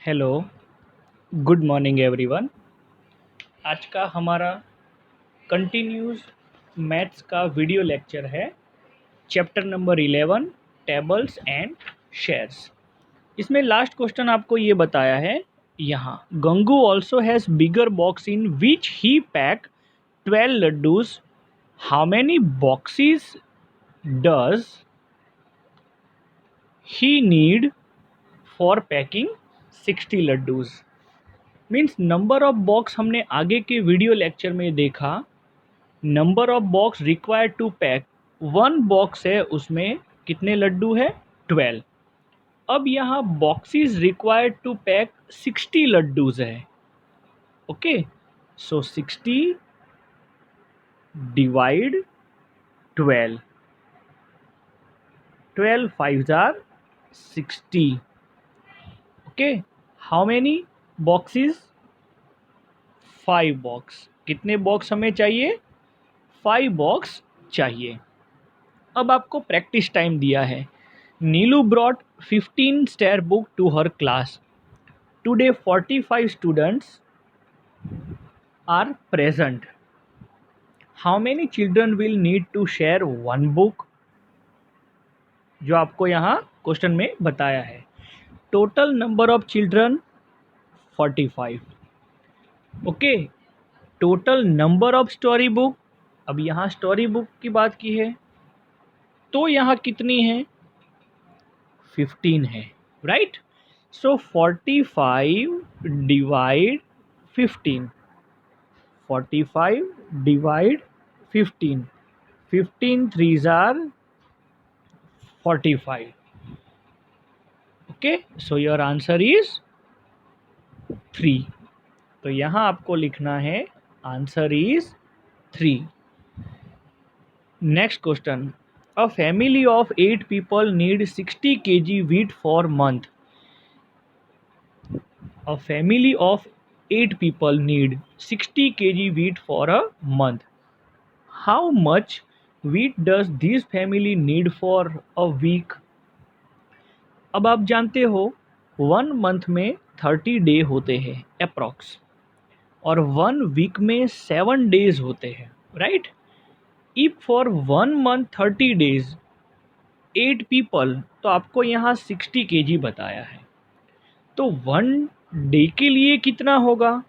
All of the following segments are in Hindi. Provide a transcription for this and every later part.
Hello, good morning everyone. आज का हमारा कंटिन्यूस मैथ्स का वीडियो लेक्चर है। Chapter number 11 tables and shares. इसमें लास्ट क्वेश्चन आपको ये बताया है यहाँ, Gangu also has bigger box in which he pack 12 laddus. How many boxes does he need for packing 60 laddus. Means number of box हमने आगे के वीडियो लेक्चर में देखा। Number of box required to pack, one box है उसमें कितने लड्डू है 12। अब यहाँ boxes required to pack 60 laddoos है। Okay, so 60 divide 12, 12 5s are 60। Okay, how many boxes 5 box. कितने बॉक्स हमें चाहिए 5 बॉक्स चाहिए। अब आपको प्रैक्टिस टाइम दिया है। Neelu brought 15 story book to her class. Today 45 students are present. How many children will need to share one book, जो आपको यहाँ क्वेश्चन में बताया है। Total number of children 45। Okay, total number of story book, अब यहाँ स्टोरी बुक की बात की है तो यहाँ कितनी है 15 है, right. So 45 divide 15, 45 divide 15, 15 3s are 45। Okay, so your answer is 3। तो यहाँ आपको लिखना है answer is 3। Next question, a family of 8 people need 60 kg wheat for month। A family of 8 people need 60 kg wheat for a month। How much wheat does this family need for a week? अब आप जानते हो 1 मंथ में 30 डे होते हैं अप्रॉक्स, और 1 वीक में 7 डेज होते हैं, right. If for 1 month 30 days 8 people, तो आपको यहाँ 60 केजी बताया है। तो 1 डे के लिए कितना होगा,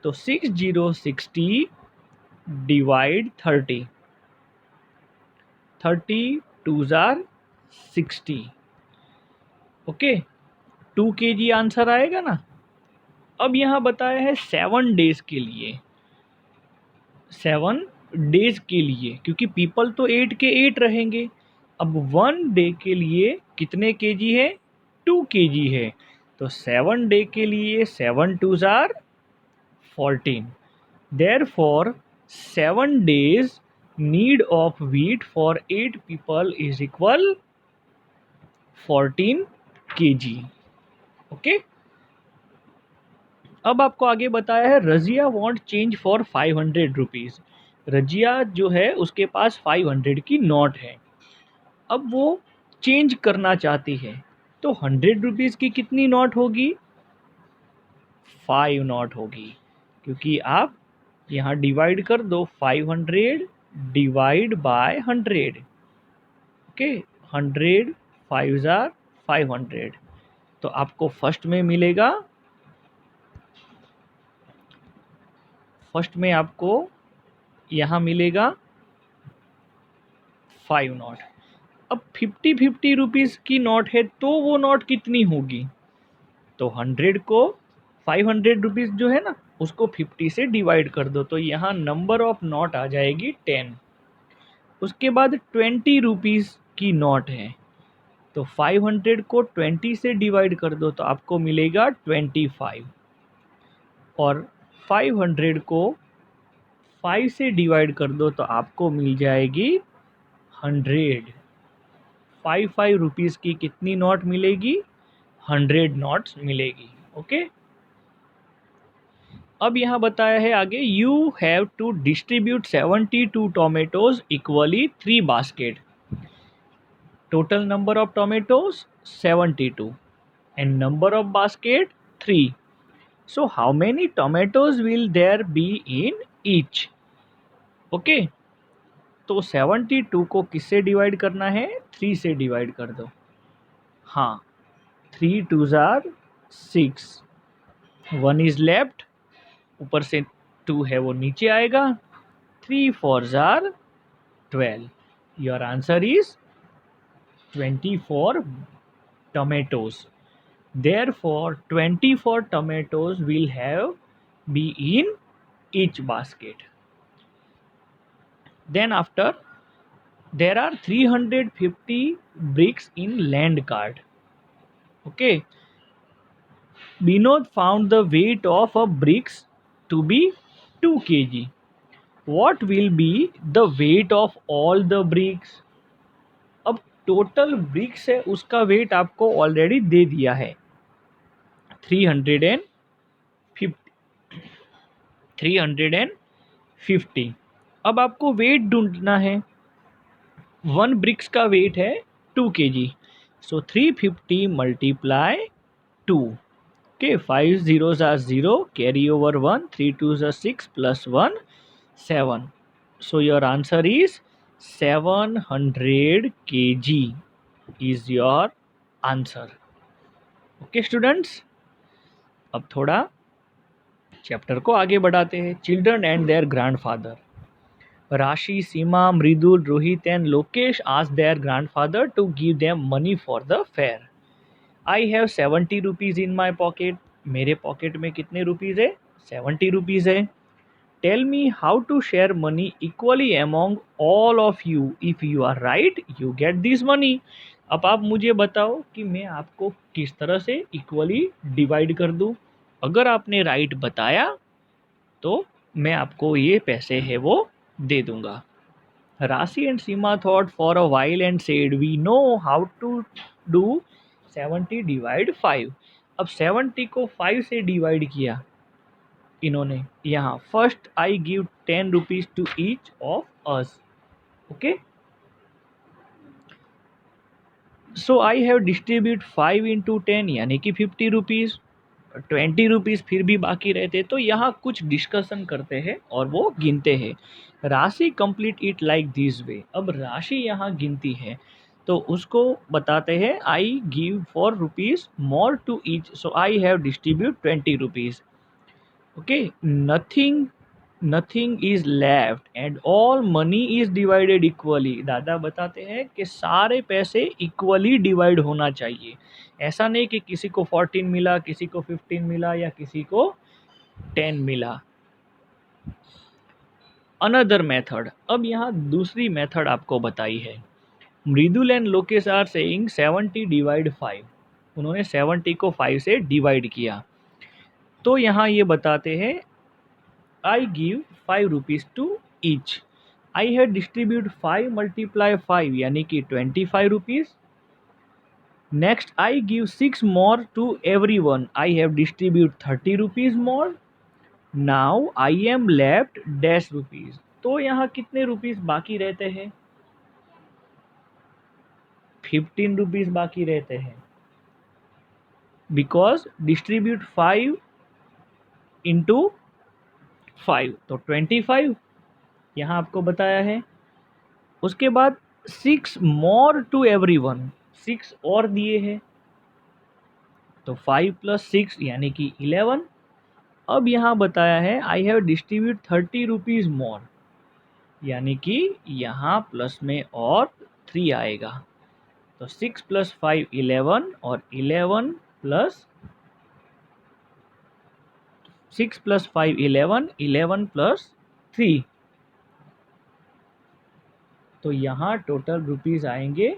तो 60 divide 30, 30 2s are 60। Okay, 2 KG answer आएगा ना। अब यहाँ बताया है 7 डेज के लिए, 7 डेज के लिए, क्योंकि पीपल तो 8 के 8 रहेंगे। अब 1 डे के लिए कितने केजी है 2 केजी है, तो 7 डे के लिए 7 2s are 14। Therefore 7 days need of wheat for 8 people is equal 14 kg। Okay, अब आपको आगे बताया है Razia want change for 500 rupees. Razia जो है उसके पास 500 की नोट है, अब वो चेंज करना चाहती है, तो 100 रुपीज़ की कितनी नोट होगी 5 नोट होगी, क्योंकि आप यहाँ डिवाइड कर दो 500 divide by 100। Okay, 100 5s are 500, तो आपको फर्स्ट में आपको यहाँ मिलेगा 5 नोट। अब 50 रुपीज़ की नोट है तो वो नोट कितनी होगी, तो 100 को 500 रुपीज़ जो है ना उसको 50 से डिवाइड कर दो, तो यहाँ नंबर ऑफ नोट आ जाएगी 10। उसके बाद 20 रुपीज़ की नोट है, तो 500 को 20 से डिवाइड कर दो तो आपको मिलेगा 25, और 500 को 5 से डिवाइड कर दो तो आपको मिल जाएगी 100। 5 रुपीज़ की कितनी नोट मिलेगी 100 नोट्स मिलेगी। ओके, अब यहाँ बताया है आगे, you have to distribute 72 tomatoes equally 3 basket. Total number of tomatoes 72 and number of basket 3. So how many tomatoes will there be in each? Okay, तो 72 को किससे डिवाइड करना है? 3 से डिवाइड कर दो। हाँ, 3 2s are 6, 1 is left, ऊपर से 2 है वो नीचे आएगा, 3 4s are 12. Your answer is 24 tomatoes. Therefore 24 tomatoes will have be in each basket. Then after, there are 350 bricks in land cart. Okay, Binod found the weight of a bricks to be 2 kg. What will be the weight of all the bricks? अब टोटल ब्रिक्स है उसका वेट आपको ऑलरेडी दे दिया है 350 350। अब आपको वेट ढूंढना है। 1 ब्रिक्स का वेट है 2 kg, so 350 multiply 2। Okay, 5 zeros are 0, carry over 1, 3 2s are 6 plus 1 7. So your answer is 700 kg is your answer. Okay students, अब थोड़ा चैप्टर को आगे बढ़ाते हैं। Children and their grandfather. Rashi, Seema, Mridul, Rohit and Lokesh asked their grandfather to give them money for the fair. I have 70 rupees in my pocket. मेरे पॉकेट में कितने रुपीज़ है? 70 रुपीज़ है। Tell me how to share money equally among all of you. If you are right, you get this money. अब आप मुझे बताओ कि मैं आपको किस तरह से इक्वली डिवाइड कर दूं। अगर आपने राइट बताया तो मैं आपको ये पैसे है वो दे दूंगा। Rasi and Seema thought for a while and said, we know how to do 70 divide 5. अब 70 को 5 से डिवाइड किया इन्होंने। यहाँ first I give 10 rupees to each of us. Okay, so I have distribute 5 into 10 यानी कि 50 रुपीज़। 20 रुपीज़ फिर भी बाकी रहते, तो यहाँ कुछ डिस्कशन करते हैं और वो गिनते हैं। Rashi complete it like this way. अब राशि यहाँ गिनती है तो उसको बताते हैं I give 4 rupees more to each, so I have distribute 20 rupees. Okay, nothing is left and all money is divided equally. दादा बताते हैं कि सारे पैसे इक्वली डिवाइड होना चाहिए। ऐसा नहीं कि किसी को 14 मिला, किसी को 15 मिला या किसी को 10 मिला। अनदर मेथड, अब यहाँ दूसरी मेथड आपको बताई है। Mridul and Lokesh are saying 70 divide 5। उन्होंने 70 को 5 से डिवाइड किया, तो यहाँ ये बताते हैं I give 5 rupees to each. I had distribute 5 multiply 5 यानी कि 25 rupees. Next I give 6 more to everyone. I have distribute 30 rupees more. Now I am left dash rupees. तो यहाँ कितने रुपीस बाकी रहते हैं? 15 रुपीस बाकी रहते हैं, बिकॉज डिस्ट्रीब्यूट 5 इंटू 5 तो 25 यहाँ आपको बताया है। उसके बाद 6 मोर टू एवरीवन, 6 और दिए हैं, तो 5 प्लस 6 यानी कि 11। अब यहाँ बताया है आई हैव डिस्ट्रीब्यूट 30 रुपीज़ मोर, यानी कि यहाँ प्लस में और 3 आएगा, तो 6 प्लस 5 11 और 11 प्लस 6 प्लस 5 11, 11 प्लस 3, तो यहाँ टोटल रुपीज़ आएंगे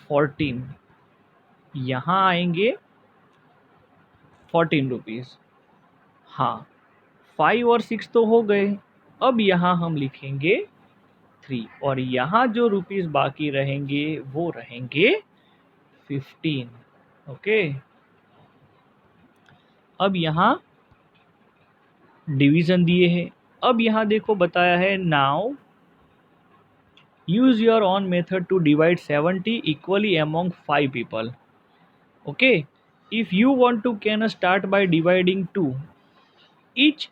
14। यहाँ आएंगे 14 रुपीज़। हाँ, 5 और 6 तो हो गए। अब यहाँ हम लिखेंगे 3 और यहाँ जो रुपीज़ बाकी रहेंगे वो रहेंगे 15। ओके, अब यहाँ डिवीज़न दिए हैं। अब यहाँ देखो बताया है now use your own method to divide 70 equally among 5 people. Okay, if you want to can start by dividing 2 each,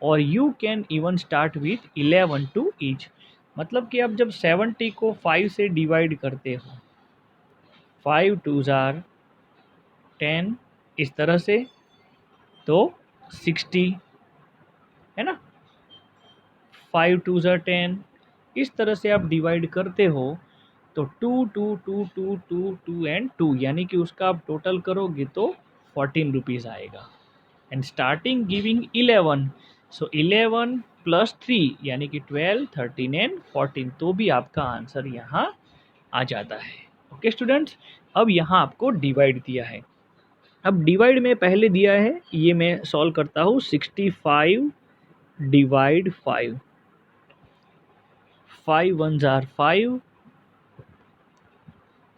और you can even start with 11 to each. मतलब कि आप जब 70 को 5 से डिवाइड करते हो, 5 2s आर 10, इस तरह से, तो 60 है ना, 5 2s आर 10, इस तरह से आप डिवाइड करते हो, तो 2 2 2 2 2 2 एंड 2, यानी कि उसका आप टोटल करोगे तो 14 रुपीज़ आएगा। And starting giving 11, so 11 plus 3 यानी कि 12 13 एंड 14, तो भी आपका आंसर यहाँ आ जाता है। ओके स्टूडेंट्स, अब यहाँ आपको डिवाइड दिया है। अब डिवाइड में पहले दिया है, ये मैं सॉल्व करता हूँ। 65 डिवाइड 5, 5 1s आर 5,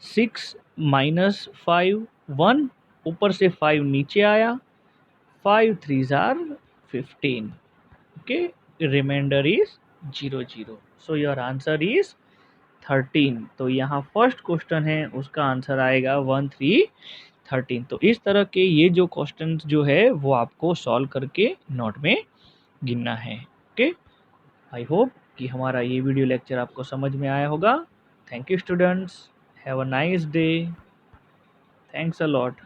6 माइनस 5 1, ऊपर से 5 नीचे आया, 5 3s are 15, okay, reminder is 0 0, so your answer is 13। तो यहाँ फर्स्ट क्वेश्चन है उसका आंसर आएगा 1 3 13। तो इस तरह के ये जो क्वेश्चन जो है वो आपको सॉल्व करके नोट में गिनना है। ओके, आई होप कि हमारा ये वीडियो लेक्चर आपको समझ में आया होगा। Thank you students, have a nice day, thanks a lot.